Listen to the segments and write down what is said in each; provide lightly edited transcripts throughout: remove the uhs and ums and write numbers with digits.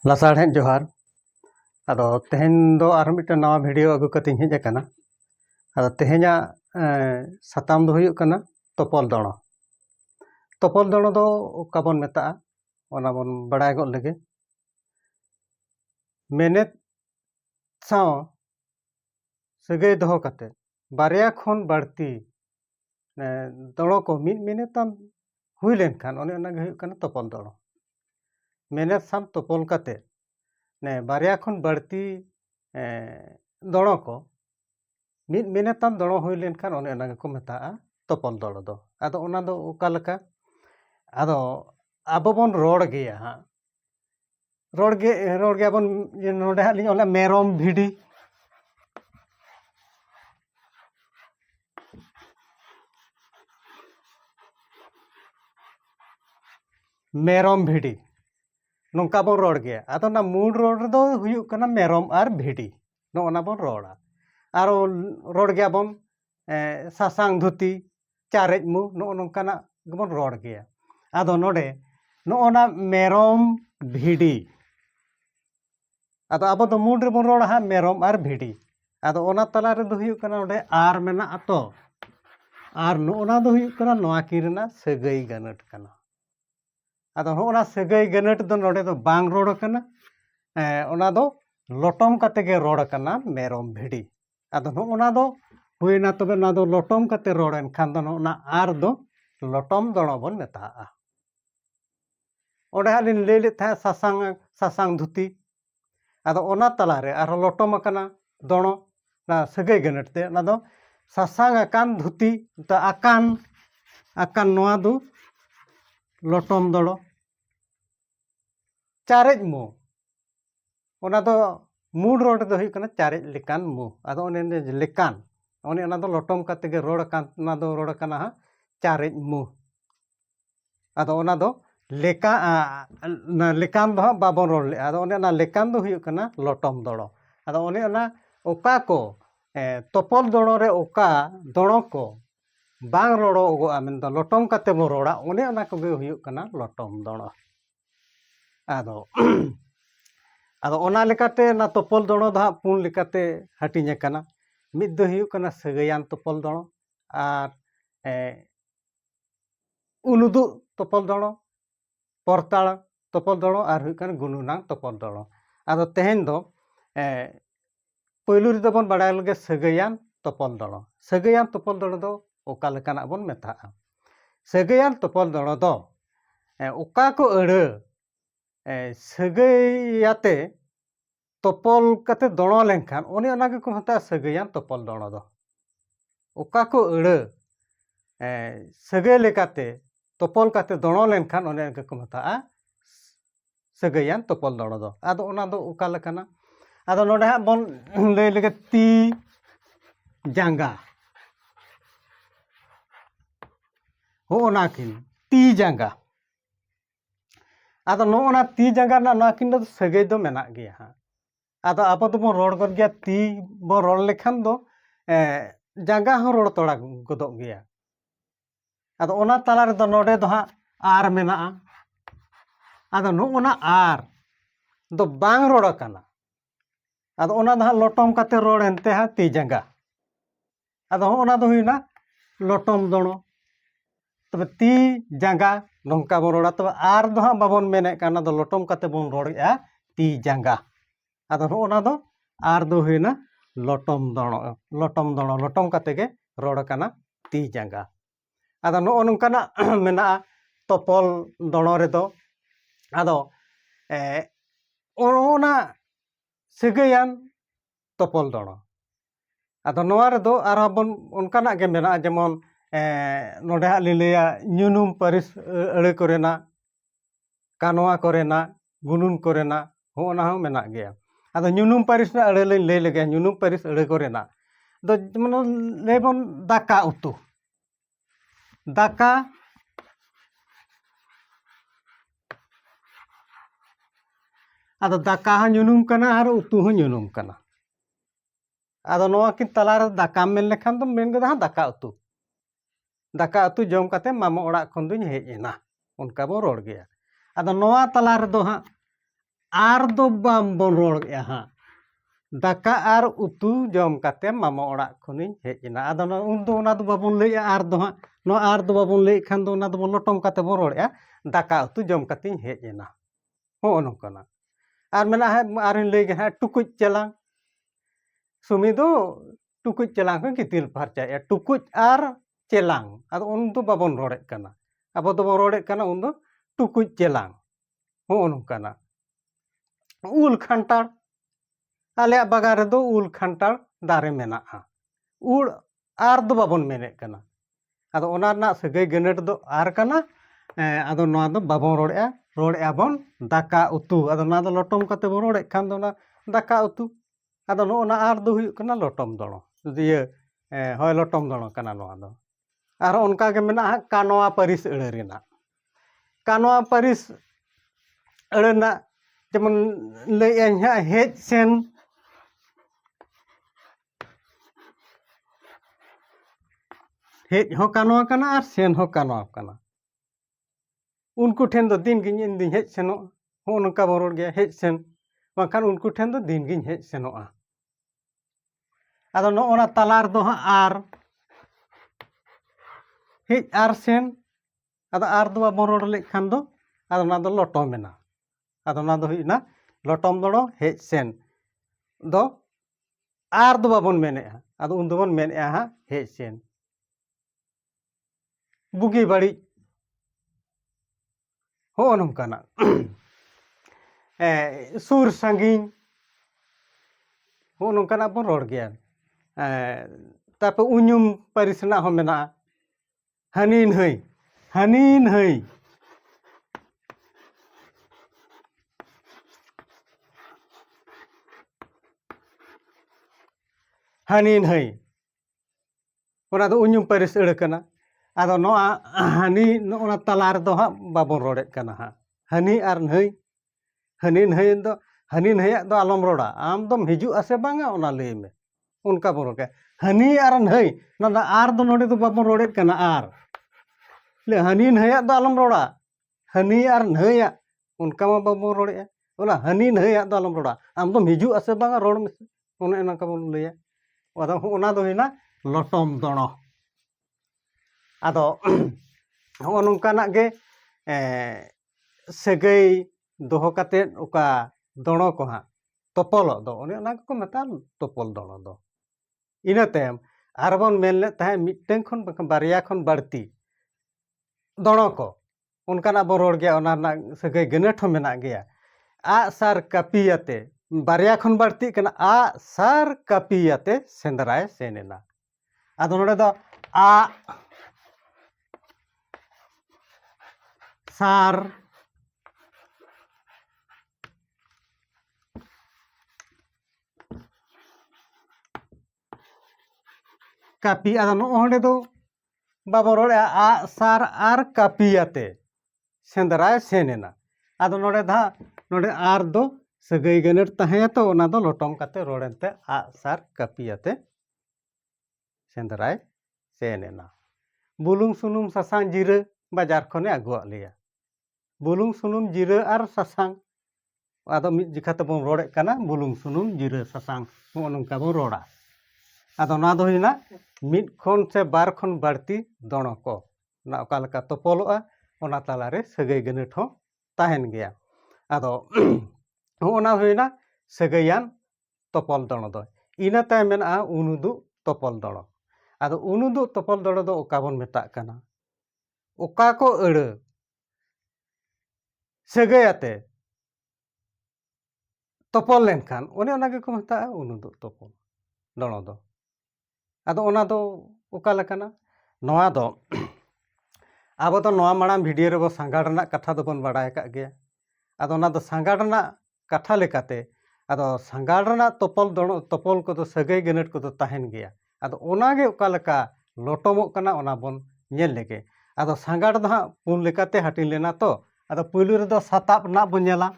लासाढ़ेन जोहार अदो तेहेन दो आर मिट्टन नवा भिडियो अगु कतिन हेज आकाना। अदो तेहेना साताम दो हुयुग कना तोपल दणो। तोपल दणो दो ओका बोन मेताआ ओना बोन बड़ाय गो लेगे। मेनेत साव सगै दोहो काते बारया खन बाड़ती दणो को मिद मेनेतान हुई लेनखान ओने ओना गे हुयुग कना तोपल दणो। मेनेत साम तोपल काते ने बारया खन बाड़ती दणो को मिद मेनेतान दणो हुई लेनखान ओने ओना गेको मेताआ तोपल दणो दो। आदो ओना दो ओका लेका आदो आबो बोन रोड़ गेया हां रोड़ गया बोन नोडे हां लिंग ओला मेरोम भिडी मेरोम भिडी नोंका बोन रोड़ गया। आदो ना मूल रोड़ दो हुयुग कना मेरोम आर भिडी नो ओना बोन रोड़ा। आरो रोड़ गया बोन सासांग धुती चारेज मु नो नोंकाना बोन रोड़ गया। आदो नोडे नो ओना मेरोम भिडी आदो आबो दो मूल रे बोन रोड़ा हां मेरोम आर भिडी। आदो ओना तला रे दो हुयुग कना नोडे आर मेना आतो आर नो ओना दो हुयुग कना नोआ किरना सगै गनट कना। आदो नो ओना सगै गनट दो नोडे दो बांग रोड़ कना ओना दो लोटम काते गे रोड़ कना मेरोम भिडी। आदो नो ओना दो हुइना तबे ना दो लोटम काते रोड़ेन खान दो ओना आर दो लोटम दणो बोन मेताआ। ओडे हालिन लेले था सासांग धुती आदो ओना तला रे आरो लोटम कना दणो ना सगै गनट ते ना दो सासांग आकान धुती त आकान नोआ दो लोटम दणो। चारेज मु ओना दो मूड रोड दो हुयुग कना चारेज लेकान मु आदो ओने लेकान ओने ओना दो लोटम काते गे रोड़ कान ना दो रोड़ कना हां चारेज मु। आदो ओना दो लेका लेकान दो बाबन रोड़ ले आदो ओने ओना लेकान दो हुयुग कना लोटम दणो। आदो ओने ओना ओका को तोपल दणो रे ओका दणो को बांग रोड़ो ओगोआ मेन दो लोटम काते बो रोड़ा ओने ओना को गे हुयुग कना लोटम दणो। आदो आदो ओना लेकाते ना तोपल दणो दो हां पुन लेकाते हाटिंग आकाना। मिद दो हुयुग कना सगैयान तोपल दणो आर उलुदु तोपल दणो परताळ तोपल दणो आर हुयुग कना गुनुनांग तोपल दणो। आदो तेहेन दो पहलू रे दो बोन बड़ाय लगे सगैयान तोपल दणो। सगैयान तोपल दणो दो ओका लेकाना बोन मेताआ। सगैयान तोपल दणो दो ओका को अड़ो सगैयाते तोपल काते दणो लेनखान ओने ओना गेको मेताआ सगैयान तोपल दणो दो। ओका को अड़ो सगै लेकाते तोपल काते दणो लेनखान ओने गेको मेताआ सगैयान तोपल दणो दो। आदो ओना दो ओका लेकाना आदो नोडे हां बोन लय लेगे ती जांगा हो ओना किन ती जांगा। आदो नो ओना ती जांगा ना ना किन दो सगै दो मेना गया हां। आदो आबो दो बोन रोड़ गद गया ती बोन रोड़ लेखान दो जांगा हो रोड़ तोड़ा गदो गया। आदो ओना तला रे दो नोडे दो हां आर मेनाआ। आदो नो ओना आर दो बांग रोड़ कना आदो ओना दो हां लोटम काते रोड़ एनते हां ती जांगा। आदो ओना दो हुइना लोटम दणो तबे ती जांगा नोंका बोन रोड़ा तबे आर दो हां बाबन मेने काना दो लोटम काते बोन रोड़ेआ ती जांगा। आदो नो ओना दो आर दो हुइना लोटम दणो लोटम काते गे रोड़ कना ती जांगा। आदो नो नोंकाना मेनाआ तोपल दणो रे दो आदो ओना सगैयान तोपल दणो। आदो नोआ रे दो आरो बोन ओनकाना गे मेनाआ जेमन नोडे हां लिलैया ᱧᱩᱱᱩᱢ पारिस अड़े कोरेना कानोआ कोरेना गुनुन कोरेना हो ओना हो मेना गया। आदो ᱧᱩᱱᱩᱢ पारिस ना अड़े लय लेगे ᱧᱩᱱᱩᱢ पारिस अड़े कोरेना दो जेमन लेबन दाका उतु दाका आदो दाका हो ᱧᱩᱱᱩᱢ कना आर उतु हो ᱧᱩᱱᱩᱢ कना। आदो नोआ किन तला रे दाकाम मेन लेखान दो मेन गदा हां दाका उतु जम काते मामा ओड़ा खन दुñ हेज एना ओनका बो रोड़ गया। आदो नोआ तला रे दो हां आर दो बाम बोन रोड़ेआ हाँ दाका आर उतु जम काते मामा ओड़ा खनिन हेजना आदो उन दो ओना दो बाबन लैया आर दो हाँ नो आर दो बाबन लै खान दो ओना दो लोटम काते बो रोड़ेआ दाका उतु जम काते हेजना हो नोकना आर मेना है आर लै गे हाँ टुकुज चलांग सुमी दो टुकुज चलांग को गितिल फारचाया टुकुज आर चेलांग आदो उन दो बाबन रोड़े कना अब दो रोड़े कना उन दो टुकुज चेलांग हो नोकना उल खंटार आले बागान रेदो उल खंटार दारे मेनाआ उल आर दो बाबन मेने कना आदो ओना ना सगै गनेट दो आर कना आदो नोआ दो बाबन रोड़ेआ बन दाका उतु आदो ना दो लोटम काते बो रोड़े खान दो ना दाका उतु आदो नो ना आर दो हुयु कना लोटम दड़ो दिए होय लोटम दड़ो कना नोआ दो आर उनका के मेना कानोआ परिस अड़े रेना कानोआ परिस अड़ेना जेमन लैया हाँ हेज सेन हेज हो कानोआ कना आर सेन हो कानोआ कना उनको ठेन दो दिन गिन इन दिन हेज सेनो हो नका बरोड़ गया हेज सेन बाखान उनको ठेन दो दिन गिन हेज सेनोआ आदो नो ओना तलार दो हाँ आर हेज आर सेन आदो आर दो बरोड़ ले खान दो आदो ना दो लोटो मेना आदो ना दो हुइना लोटम दड़ो हेज सेन दो आर दो बाबन मेनेआ आदो उन दोबन मेनेआ हाँ हेज सेन बुगी बड़ी हो नोंकाना सुर संगीन हो नोंकाना बन रोड़ गया ताप उन्युम परिसना हो मेना हनीन हई हनीन हई हनीन हई ओना दो उन्युम परिस अड़ कना आदो नो हनी नो तलार दो हाँ बाबन रोड़े कना हाँ हनी आर नई हनी नई दो हनी नईया दो आलम रोड़ा आम दम हिजू आसे बांगा ओना लई में उनका बोल के हनी आर नई ना आर दो नोडे दो बाबन रोड़े कना आर ले हनी नईया दो आलम रोड़ा हनी आर नईया उनका मा बाबन रोड़े ओना हनी नईया दो आलम रोड़ा आम दम हिजू आसे बांगा रोड़ में ओना एना का बोल लैया ओना दो हिना लोटम दड़ो आदो हो नोंकाना गे सगै दोहो काते ओका दड़ो को हाँ तोपल दो ओने ओना को मेता तोपल दड़ो दो इना तायम आरबन मेनले ताहे मिटटें खन बारिया खन बाड़ती दड़ो को उनकाना बो रोड़ गया ओना ना सगै गनेठ हो मेना गया आ सार कापियाते बारिया खन बाड़ती कना आ सार कापियाते सेंदराय सेनेना आदो नोडे दो आ सार कापी आदो नोडे दो बाबो रोड़े आ सार आर कापियाते सेंदराय सेनेना आदो नोडे धा नोडे आर दो सगै गनेट ताहेया तो ओना दो लोटम काते रोड़ेनते आ सार कापियाते सेंदराय सेनेना बुलुंग सुनुम सासांग जिरे बाजार खने आगुआ लिया बुलुंग सुनुम जिरे आर सासांग आदो मिट जिखाते बोन रोड़े कना बुलुंग सुनुम जिरे सासांग हो नोंका बोन रोड़ा आदो ना दो हिना मिट खन से बार खन बाड़ती दड़ो को ना ओका लेका तोपलोआ ओना तालारे सगै गनेठ हो ताहेन गया आदो ओना हुइना सगैयान तोपल दड़ो दो इना ताय मेना उनुदु तोपल दड़ो आदो उनुदु तोपल दड़ो दो ओका बोन मेता कना ओका को अड़ सगैयाते तोपल लेनखान ओने ओना गे को मेता उनुदु तोपल दड़ो दो आदो ओना दो ओका लेकाना नोआ दो आबो तो नोआ माड़ांग भिडियो रे बो सांगाड़ रना कथा दो बन बाड़ाय का गया आदो ओना दो सांगाड़ रना कथा लेकाते आदो सांगाड़ रना तोपल दड़ो तोपल को दो सगै गनेट को दो ताहेन गया आदो ओना गे ओका लेका लोटमोग कना ओना बोन नेल लेगे आदो सांगाड़ दो हाँ पुन लेकाते हाटिन लेना तो आदो पुइलु रे दो साताब ना बोन नेला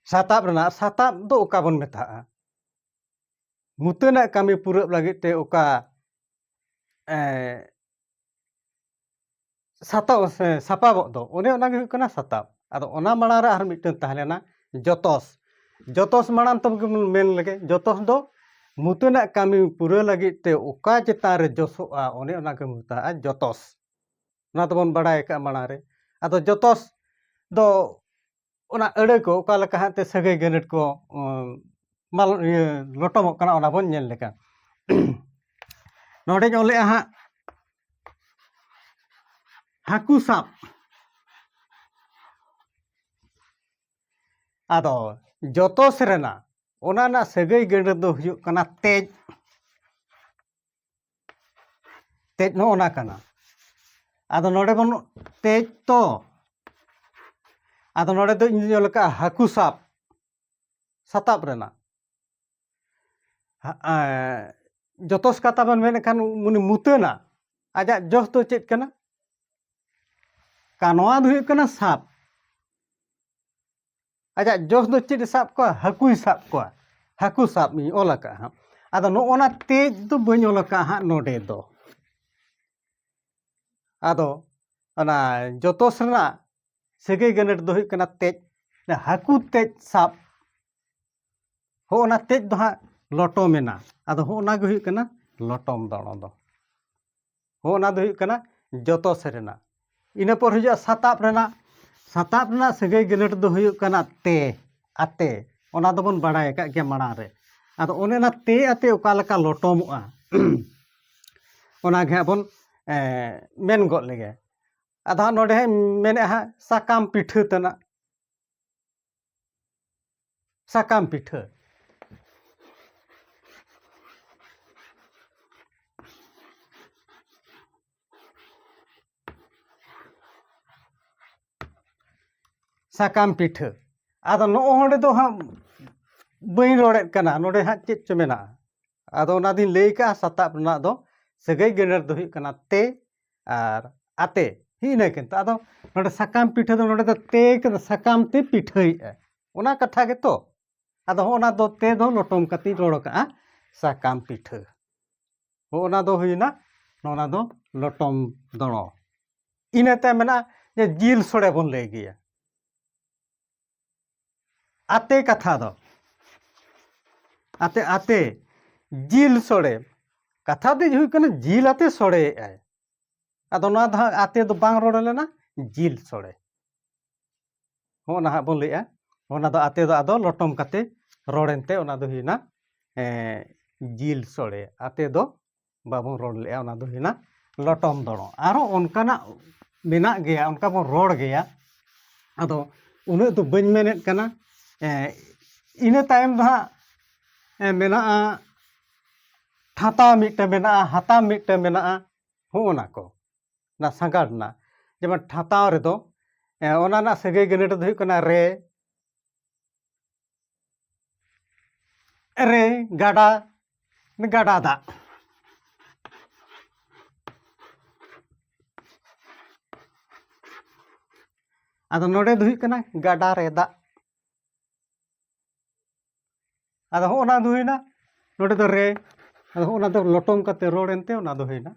साताब दो ओका बोन मेता मुतना कमी पूरा लगे ते ओका साताब सापाबों दो उन्हें ओना गे हुई कना साताब आदो ओना माड़ा रे आर मिटन ताहलेना जोतोस जोतोस माड़ा तब मेन लगे जोतोस दो मुतना कामी पूरा लगी ते ओका चितान रे जोसोआ ओने ओना के मुता जोतोस ना तो बन बड़ा एक माड़ा रे आदो जोतोस दो ओना अड़े को ओका लका हाते सगे गनेट को माल लोटोमोग कना ओना बन नेल लेका नोडे ओले हा हाकू साब आदो जोतोस रेना ओना ना सगे गनेट दो हुयुग कना तेज तेज नो ओना कना आदो नोडे बन तेज तो आदो नोडे दो इन लका हाकू साब साताब रेना जोतोस कथा बन मेन खान मुनि मुतना आजा जोस तो चेत कना कानोआ दो हुयुग कना साब आजा जोस दो चेत साब को हाकू साब मी ओलका हा आदो नो ओना तेज दो बኝ ओलका हा नोडे दो आदो ओना जोतोस रेना सगे गनेट दो हुयुग कना तेज हाकू तेज साब हो ओना तेज दो हा लोटो मेना आदो हो ओना गे हुयुग कना लोटोम दणो दो हो ओना दो हुयुग कना जोतोस रेना इना पर हुजुआ साताब रेना सगे गनेट दो हुयुग कना ते आते ओना दो बन बड़ाय का के माड़ा रे आदो ओने ना ते आते ओका लका लोटोमोआ ओना गे बन मेन गो लेगे आधा नोडे मेने हा साकाम पिठा तना साकाम पिठा साकाम पिठा आदो नो होंडे दो हा बई रोड़े कना नोडे हा चेत च मेना आदो ओना दिन लई का साताब ना दो सगे गनेट दो हुयुग कना ते आर आते हिने किंतु आदो नोडे साकाम पिठा दो नोडे दो ते के साकाम ते पिठाई ओना कथा गे तो आदो ओना दो ते दो लोटोम कति रोड़ का साकाम पिठा हो ओना दो हुइना ओना दो लोटोम दणो इनाते मेना जे जिल सोड़े बन ले गया आते कथा दो आते आते जिल सोड़े कथा दो हुई कना जिल आते सोड़े आदो ना धा आते दो बांग रोड़ लेना जिल सोड़े हो ना बन ले ओना दो आते दो आदो लोटोम कते रोड़ेनते ओना दो हुइना जिल सोड़े आते दो बाबू रोड़ ले ओना दो हुइना लोटोम दणो आरो ओनकाना मेना गया उनका बन रोड़ गया आदो उन्हें तो बन मेनेत कना इना तायम दो मेना ठाता मिटे मेना हाता मिटे मेना हो ओना को ना सांगाड़ ना जेमन ठाता रे दो ओना ना सगे गनेट दो हुयुग कना रे रे गाडा गाडा दा आदो नोडे दो हुयुग कना गाडा रे दा आदो हो ओना दो हुइना नोडे दो रे आदो हो ओना दो लोटोम कते रोड़ेनते ओना दो हुइना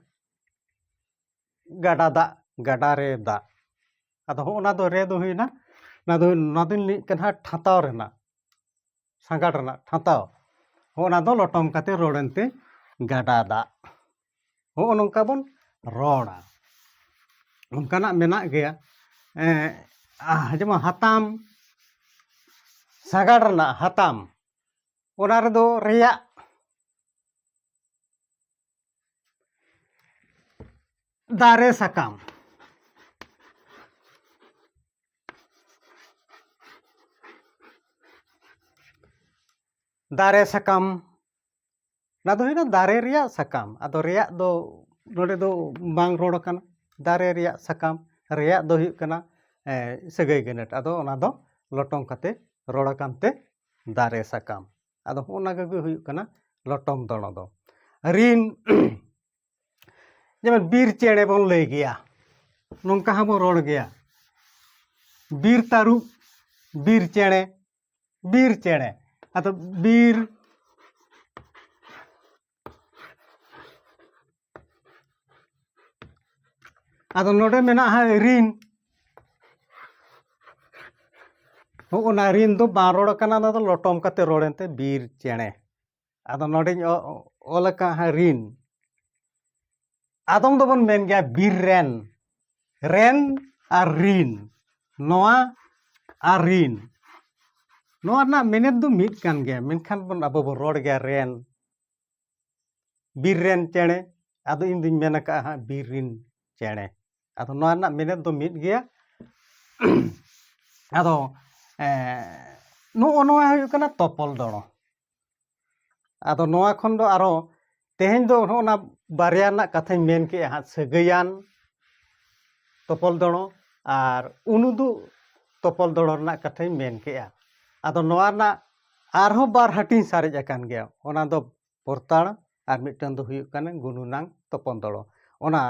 गाडा रे दा आदो हो ओना दो रे दो हुइना ना दो लि कना ठाताव रेना सांगाड़ रेना ठाताव हो ओना दो लोटोम कते रोड़ेनते गाडा दा हो ओनका बन रोड़ा उनकाना मेना गया जेमन हाताम सांगाड़ रेना हाताम ओना रे दो रेया दारे साकाम दारे साकाम ना दो हुइना दारे रिया साकाम आदो रिया दो नोडे दो बांग रोड़ कना दारे रिया साकाम रिया दो हुयुग कना सगे गनेट आदो ओना दो लोटोम कते रोड़ कानते दारे साकाम आदो ओना गे हुयुग कना लोटोम दणो दो रिन जेमन बीर चेणे बन ले गया नोंका हा बन रोड़ गया बीर तारू बीर चेणे आदो बीर ᱟᱫᱚ ᱱᱚᱰᱮ ᱢᱮᱱᱟᱜᱼᱟ ᱨᱤᱱ ᱚᱱᱟ ᱨᱤᱱ ᱫᱚ ᱵᱟᱝ ᱨᱚᱲ ᱠᱟᱱᱟ ᱚᱱᱟ ᱫᱚ ᱞᱚᱴᱚᱢ ᱠᱟᱛᱮ ᱨᱚᱲᱮᱱᱛᱮ ᱵᱤᱨ ᱪᱮᱬᱮ ᱟᱫᱚ ᱱᱚᱰᱮᱧ ᱚᱞ ᱟᱠᱟᱜᱼᱟ ᱨᱤᱱ ᱟᱫᱚᱢ ᱫᱚᱵᱚᱱ ᱢᱮᱱ ᱜᱮᱭᱟ ᱵᱤᱨ ᱨᱮᱱ ᱟᱨ ᱨᱤᱱ ᱱᱚᱣᱟ ᱟᱨ ᱨᱤᱱ ᱱᱚᱣᱟ ᱨᱮᱱᱟᱜ ᱢᱮᱱᱮᱫ ᱫᱚ ᱢᱤᱫ ᱠᱟᱱ ᱜᱮᱭᱟ ᱢᱮᱱᱠᱷᱟन ᱟᱵᱚ ᱵᱚᱱ ᱨᱚᱲ ᱜᱮᱭᱟ ᱨᱮᱱ ᱵᱤᱨ ᱨᱮᱱ ᱪᱮᱬᱮ ᱟᱫᱚ ᱤᱧ ᱫᱩᱧ ᱢᱮᱱ ᱟᱠᱟᱜᱼᱟ ᱦᱟᱸᱜ ᱵᱤᱨ ᱨᱤᱱ ᱪᱮᱬᱮ ᱟᱫᱚ ᱱᱚᱣᱟ ᱨᱮᱱᱟᱜ ᱢᱮᱱᱮᱫ ᱫᱚ ᱢᱤᱫ ᱜᱮᱭᱟ ᱟᱫᱚ ᱱᱚᱜᱼᱚ ᱱᱚᱣᱟ ᱦᱩᱭᱩᱜ ᱠᱟᱱᱟ ᱛᱚᱯᱚᱞ ᱫᱚᱲᱚ ᱟᱫᱚ ᱱᱚᱣᱟ ᱠᱷᱚᱱ ᱫᱚ ᱟᱨᱚ ᱛᱮᱦᱮᱧ ᱫᱚ ᱱᱚᱜᱼᱚ ᱵᱟᱨᱭᱟ ᱨᱮᱱᱟᱜ ᱠᱟᱛᱷᱟᱧ ᱢᱮᱱ ᱠᱮᱜᱼᱟ ᱦᱟᱸᱜ ᱥᱟᱹᱜᱟᱹᱭᱟᱱ ᱛᱚᱯᱚᱞ ᱫᱚᱲᱚ ᱟᱨ ᱩᱱᱩᱫᱩ ᱛᱚᱯᱚᱞ ᱫᱚᱲᱚ ᱨᱮᱱᱟᱜ ᱠᱟᱛᱷᱟᱧ ᱢᱮᱱ ᱠᱮᱜᱼᱟ ᱟᱫᱚ ᱱᱚᱣᱟ ᱨᱮᱱᱟᱜ ᱟᱨᱦᱚᱸ ᱵᱟᱨ ᱦᱟᱹᱴᱤᱧ ᱥᱟᱨᱮᱡ ᱟᱠᱟᱱ ᱜᱮᱭᱟ ᱚᱱᱟ ᱫᱚ ᱯᱚᱨᱛᱟᱲ ᱟᱨ ᱢᱤᱫᱴᱟᱝ ᱫᱚ ᱦᱩᱭᱩᱜ ᱠᱟᱱᱟ ᱜᱩᱱᱩᱱᱟᱝ ᱛᱚᱯᱚᱞ ᱫᱚᱲᱚ ᱚᱱᱟ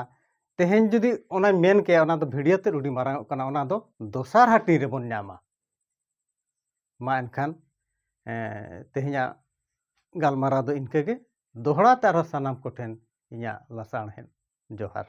ᱛᱮᱦᱮᱧ ᱡᱩᱫᱤ ᱚᱱᱟᱧ ᱢᱮᱱ ᱠᱮᱭᱟ ᱚᱱᱟ ᱫᱚ ᱵᱷᱤᱰᱤᱭᱳ ᱛᱮ ᱟᱹᱰᱤ ᱢᱟᱨᱟᱝᱚᱜ ᱠᱟᱱᱟ ᱚᱱᱟ ᱫᱚ ᱫᱚᱥᱟᱨ ᱦᱟᱹᱴᱤᱧ ᱨᱮᱵᱚᱱ ᱧᱟᱢᱟ ᱢᱟ ᱮᱱᱠᱷᱟᱱ ᱛᱮᱦᱮᱧᱟᱜ ᱜᱟᱞᱢᱟᱨᱟᱣ ᱫᱚ ᱤᱱᱠᱟᱹᱜᱮ ᱫᱚᱦᱲᱟ ᱛᱮ ᱟᱨᱦᱚᱸ ᱥᱟᱱᱟᱢ ᱠᱚᱴᱷᱮᱱ ᱤᱧᱟᱹᱜ ᱞᱟᱥᱟᱲᱦᱮᱫ ᱡᱚᱦᱟᱨ